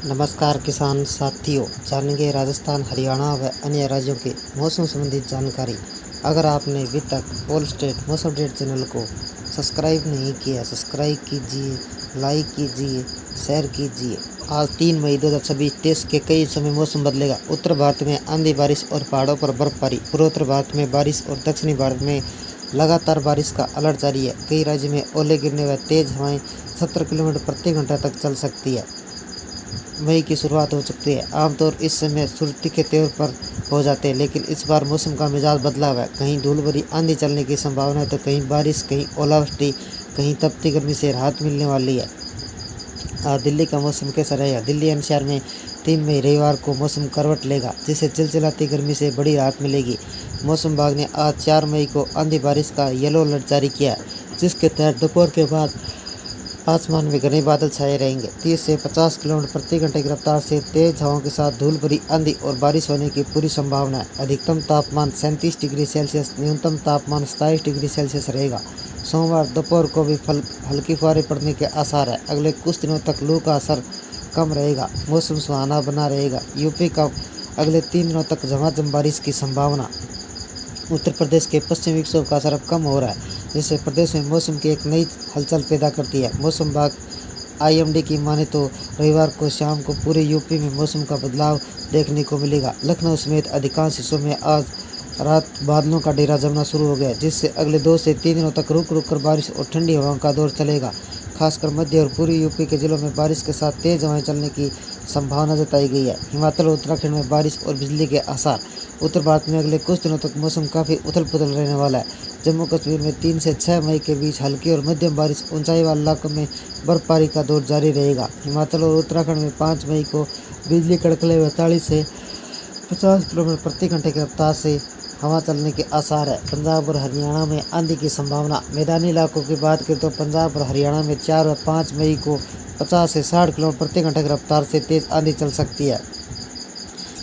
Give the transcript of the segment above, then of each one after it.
नमस्कार किसान साथियों, जानेंगे राजस्थान, हरियाणा व अन्य राज्यों के मौसम संबंधित जानकारी। अगर आपने अभी तक ऑल स्टेट मौसम अपडेट चैनल को सब्सक्राइब नहीं किया, सब्सक्राइब कीजिए, लाइक कीजिए, शेयर कीजिए। आज 3 मई 2026 देश के कई हिस्सों में मौसम बदलेगा। उत्तर भारत में आंधी बारिश और पहाड़ों पर बर्फबारी, पूर्वोत्तर भारत में बारिश और दक्षिणी भारत में लगातार बारिश का अलर्ट जारी है। कई राज्यों में ओले गिरने व तेज हवाएं 70 किलोमीटर प्रति घंटा तक चल सकती है। मई की शुरुआत हो चुकी है। आमतौर इस समय सुर्ती के तौर पर हो जाते हैं, लेकिन इस बार मौसम का मिजाज बदला हुआ है। कहीं धूल भरी आंधी चलने की संभावना है तो कहीं बारिश, कहीं ओलावृष्टि, कहीं तपती गर्मी से राहत मिलने वाली है। आज दिल्ली का मौसम कैसा रहेगा? दिल्ली एनसीआर में 3 मई रविवार को मौसम करवट लेगा, जिससे चिलचिलाती गर्मी से बड़ी राहत मिलेगी। मौसम विभाग ने आज 4 मई को आंधी बारिश का येलो अलर्ट जारी किया है, जिसके तहत दोपहर के बाद आसमान में घने बादल छाए रहेंगे। 30 से 50 किलोमीटर प्रति घंटे की रफ्तार से तेज हवाओं के साथ धूल भरी आंधी और बारिश होने की पूरी संभावना है। अधिकतम तापमान 37 डिग्री सेल्सियस, न्यूनतम तापमान 27 डिग्री सेल्सियस रहेगा। सोमवार दोपहर को भी हल्की फुहारें पड़ने के आसार है। अगले कुछ दिनों तक लू का असर कम रहेगा, मौसम सुहाना बना रहेगा। यूपी का अगले 3 दिनों तक झमाझम बारिश की संभावना। उत्तर प्रदेश के पश्चिमी विक्षोभ का असर अब कम हो रहा है, जिससे प्रदेश में मौसम की एक नई हलचल पैदा करती है। मौसम विभाग आईएमडी की माने तो रविवार को शाम को पूरे यूपी में मौसम का बदलाव देखने को मिलेगा। लखनऊ समेत अधिकांश हिस्सों में आज रात बादलों का डेरा जमना शुरू हो गया, जिससे अगले 2 से 3 दिनों तक रुक रुक कर बारिश और ठंडी हवाओं का दौर चलेगा। खासकर मध्य और पूर्वी यूपी के जिलों में बारिश के साथ तेज हवाएं चलने की संभावना जताई गई है। हिमाचल और उत्तराखंड में बारिश और बिजली के आसार। उत्तर भारत में अगले कुछ दिनों तक मौसम काफ़ी उथल पुथल रहने वाला है। जम्मू कश्मीर में 3 से 6 मई के बीच हल्की और मध्यम बारिश, ऊंचाई वाले इलाकों में बर्फबारी का दौर जारी रहेगा। हिमाचल और उत्तराखंड में 5 मई को बिजली कड़कले हुए 40 से 50 किलोमीटर प्रति घंटे की रफ्तार से हवा चलने के आसार है। पंजाब और हरियाणा में आंधी की संभावना। मैदानी इलाकों की बात करें तो पंजाब और हरियाणा में 4 और 5 मई को 50 से 60 किलोमीटर प्रति घंटे की रफ्तार से तेज आंधी चल सकती है।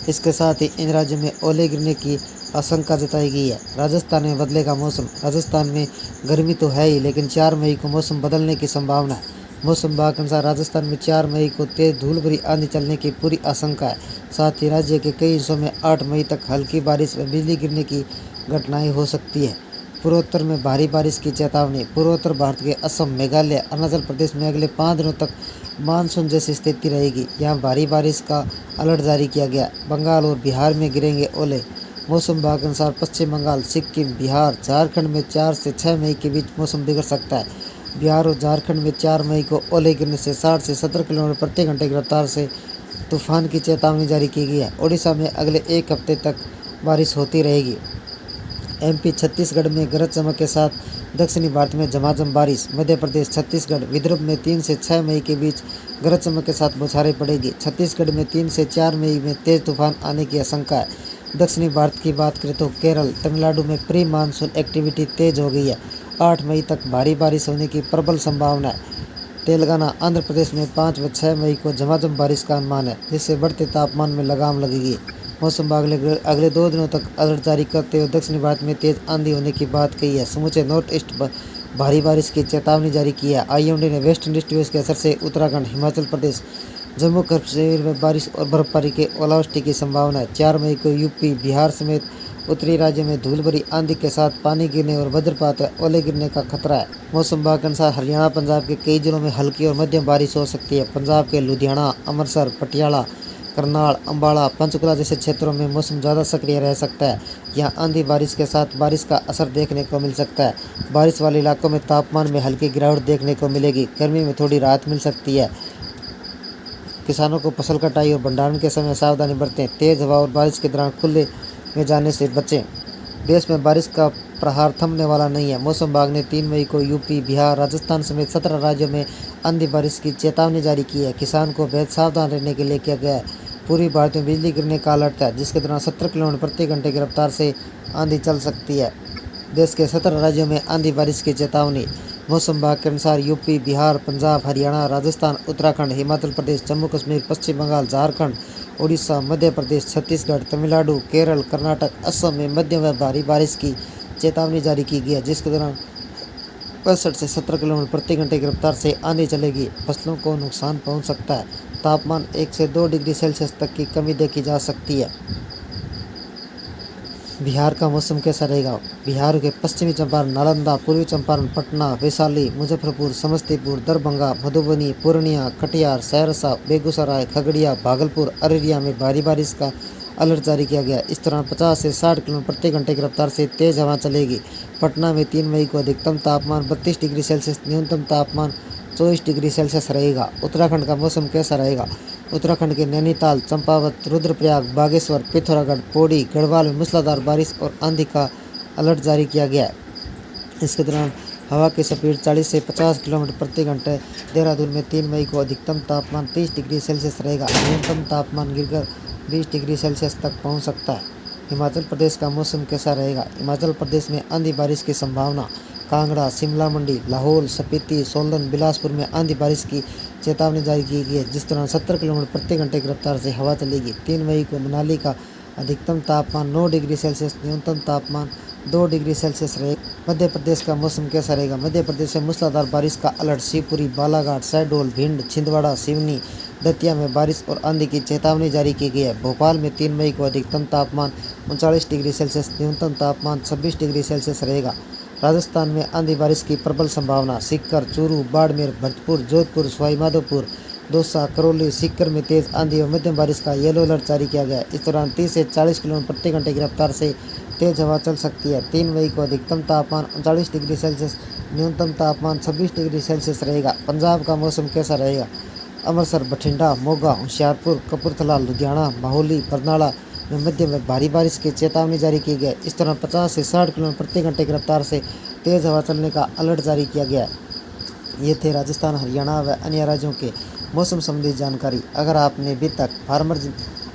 इसके साथ ही इन राज्यों में ओले गिरने की आशंका जताई गई है। राजस्थान में बदलेगा मौसम। राजस्थान में गर्मी तो है ही, लेकिन 4 मई को मौसम बदलने की संभावना है। मौसम विभाग के अनुसार राजस्थान में 4 मई को तेज धूल भरी आंधी चलने की पूरी आशंका है। साथ ही राज्य के कई हिस्सों में 8 मई तक हल्की बारिश व बिजली गिरने की घटनाएं हो सकती है। पूर्वोत्तर में भारी बारिश की चेतावनी। पूर्वोत्तर भारत के असम, मेघालय, अरुणाचल प्रदेश में अगले 5 दिनों तक मानसून जैसी स्थिति रहेगी। यहाँ भारी बारिश का अलर्ट जारी किया गया। बंगाल और बिहार में गिरेंगे ओले। मौसम विभाग के अनुसार पश्चिम बंगाल, सिक्किम, बिहार, झारखंड में 4 से 6 मई के बीच मौसम बिगड़ सकता है। बिहार और झारखंड में 4 मई को ओले गिरने से 60 से 70 किलोमीटर प्रति घंटे की रफ्तार से तूफान की चेतावनी जारी की गई है। ओडिशा में अगले 1 हफ्ते तक बारिश होती रहेगी। एमपी, छत्तीसगढ़ में गरज चमक के साथ दक्षिणी भारत में झमाझम बारिश। मध्य प्रदेश, छत्तीसगढ़, विदर्भ में 3 से 6 मई के बीच गरज चमक के साथ बौछारें पड़ेगी। छत्तीसगढ़ में 3 से 4 मई में तेज तूफान आने की आशंका है। दक्षिणी भारत की बात करें तो केरल, तमिलनाडु में प्री मानसून एक्टिविटी तेज हो गई है। 8 मई तक भारी बारिश होने की प्रबल संभावना है। तेलंगाना, आंध्र प्रदेश में 5 व 6 मई को झमाझम बारिश का अनुमान है, जिससे बढ़ते तापमान में लगाम लगेगी। मौसम विभाग अगले 2 दिनों तक अलर्ट जारी करते हुए दक्षिणी भारत में तेज आंधी होने की बात कही है। समूचे नॉर्थ ईस्ट भारी बारिश की चेतावनी जारी की है। आईएमडी ने वेस्टर्न डिस्टर्बेंस के असर से उत्तराखंड, हिमाचल प्रदेश, जम्मू कश्मीर में बारिश और बर्फबारी के ओलावृष्टि की संभावना है। 4 मई को यूपी, बिहार समेत उत्तरी राज्यों में धूल भरी आंधी के साथ पानी गिरने और वज्रपात व ओले गिरने का खतरा है। मौसम विभाग के अनुसार हरियाणा, पंजाब के कई जिलों में हल्की और मध्यम बारिश हो सकती है। पंजाब के लुधियाना, अमृतसर, पटियाला, करनाल, अम्बाला, पंचकुला जैसे क्षेत्रों में मौसम ज़्यादा सक्रिय रह सकता है। यहाँ आंधी बारिश के साथ बारिश का असर देखने को मिल सकता है। बारिश वाले इलाकों में तापमान में हल्की गिरावट देखने को मिलेगी। गर्मी में थोड़ी राहत मिल सकती है। किसानों को फसल कटाई और भंडारण के समय सावधानी बरतें। तेज हवा और बारिश के दौरान खुले में जाने से बचें। देश में बारिश का प्रहार थमने वाला नहीं है। मौसम विभाग ने 3 मई को यूपी, बिहार, राजस्थान समेत 17 राज्यों में आंधी बारिश की चेतावनी जारी की है। किसान को बेहद सावधान रहने के लिए किया गया है। पूरी भारत में बिजली गिरने का अलर्ट है, जिसके दौरान 70 किलोमीटर प्रति घंटे की रफ्तार से आंधी चल सकती है। देश के 17 राज्यों में आंधी बारिश की चेतावनी। मौसम विभाग के अनुसार यूपी, बिहार, पंजाब, हरियाणा, राजस्थान, उत्तराखंड, हिमाचल प्रदेश, जम्मू कश्मीर, पश्चिम बंगाल, झारखंड, उड़ीसा, मध्य प्रदेश, छत्तीसगढ़, तमिलनाडु, केरल, कर्नाटक, असम में मध्यम व भारी बारिश की चेतावनी जारी की गई है, जिसके दौरान 65 से 70 किलोमीटर प्रति घंटे की रफ्तार से आंधी चलेगी। फसलों को नुकसान पहुंच सकता है। तापमान 1 से 2 डिग्री सेल्सियस तक की कमी देखी जा सकती है। बिहार का मौसम कैसा रहेगा? बिहार के पश्चिमी चंपारण, नालंदा, पूर्वी चंपारण, पटना, वैशाली, मुजफ्फरपुर, समस्तीपुर, दरभंगा, मधुबनी, पूर्णिया, कटिहार, सहरसा, बेगूसराय, खगड़िया, भागलपुर, अररिया में भारी बारिश का अलर्ट जारी किया गया। इस दौरान 50 से 60 किलोमीटर प्रति घंटे की रफ्तार से तेज हवा चलेगी। पटना में 3 मई को अधिकतम तापमान 32 डिग्री सेल्सियस, न्यूनतम तापमान 24 डिग्री सेल्सियस रहेगा। उत्तराखंड का मौसम कैसा रहेगा? उत्तराखंड के नैनीताल, चंपावत, रुद्रप्रयाग, बागेश्वर, पिथौरागढ़, पौड़ी, गढ़वाल में मूसलाधार बारिश और आंधी का अलर्ट जारी किया गया है। इसके दौरान हवा की स्पीड 40 से 50 किलोमीटर प्रति घंटे। देहरादून में 3 मई को अधिकतम तापमान 30 डिग्री सेल्सियस रहेगा। न्यूनतम तापमान गिरकर 20 डिग्री सेल्सियस तक पहुंच सकता है। हिमाचल प्रदेश का मौसम कैसा रहेगा? हिमाचल प्रदेश में आंधी बारिश की संभावना। कांगड़ा, शिमला मंडी, लाहौल, स्पीति, सोलन, बिलासपुर में आंधी बारिश की चेतावनी जारी की गई है, जिस दौरान 70 किलोमीटर प्रति घंटे की रफ्तार से हवा चलेगी। 3 मई को मनाली का अधिकतम तापमान 9 डिग्री सेल्सियस, न्यूनतम तापमान 2 डिग्री सेल्सियस रहेगा। मध्य प्रदेश का मौसम कैसा रहेगा? मध्य प्रदेश में मूसलाधार बारिश का अलर्ट। शिवपुरी, बालाघाट, शहडोल, भिंड, छिंदवाड़ा, सिवनी, दतिया में बारिश और आंधी की चेतावनी जारी की गई है। भोपाल में 3 मई को अधिकतम तापमान 39 डिग्री सेल्सियस, न्यूनतम तापमान 26 डिग्री सेल्सियस रहेगा। राजस्थान में आंधी बारिश की प्रबल संभावना। सीकर, चूरू, बाड़मेर, भरतपुर, जोधपुर, सवाईमाधोपुर, दौसा, करौली, सीकर में तेज आंधी और मध्यम बारिश का येलो अलर्ट जारी किया गया है। इस दौरान 30 से 40 किलोमीटर प्रति घंटे की रफ्तार से तेज हवा चल सकती है। 3 मई को अधिकतम तापमान 39 डिग्री सेल्सियस, न्यूनतम तापमान 26 डिग्री सेल्सियस रहेगा। पंजाब का मौसम कैसा रहेगा? अमृतसर, बठिंडा, मोगा, होशियारपुर, कपूरथला, लुधियाना, माहौली, बरनाला में मध्यम में भारी बारिश की चेतावनी जारी की गई है। इस दौरान 50 से 60 किलोमीटर प्रति घंटे की रफ्तार से तेज हवा चलने का अलर्ट जारी किया गया है। ये थे राजस्थान, हरियाणा व अन्य राज्यों के मौसम संबंधी जानकारी। अगर आपने अभी तक फार्मर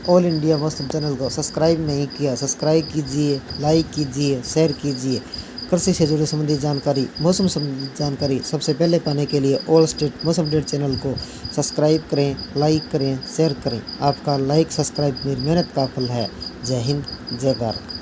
ऑल इंडिया मौसम चैनल को सब्सक्राइब नहीं किया, सब्सक्राइब कीजिए, लाइक कीजिए, शेयर कीजिए। कृषि से जुड़ी संबंधी जानकारी, मौसम संबंधी जानकारी सबसे पहले पाने के लिए ऑल स्टेट मौसम अपडेट चैनल को सब्सक्राइब करें, लाइक करें, शेयर करें। आपका लाइक सब्सक्राइब मेरी मेहनत का फल है। जय हिंद, जय भारत।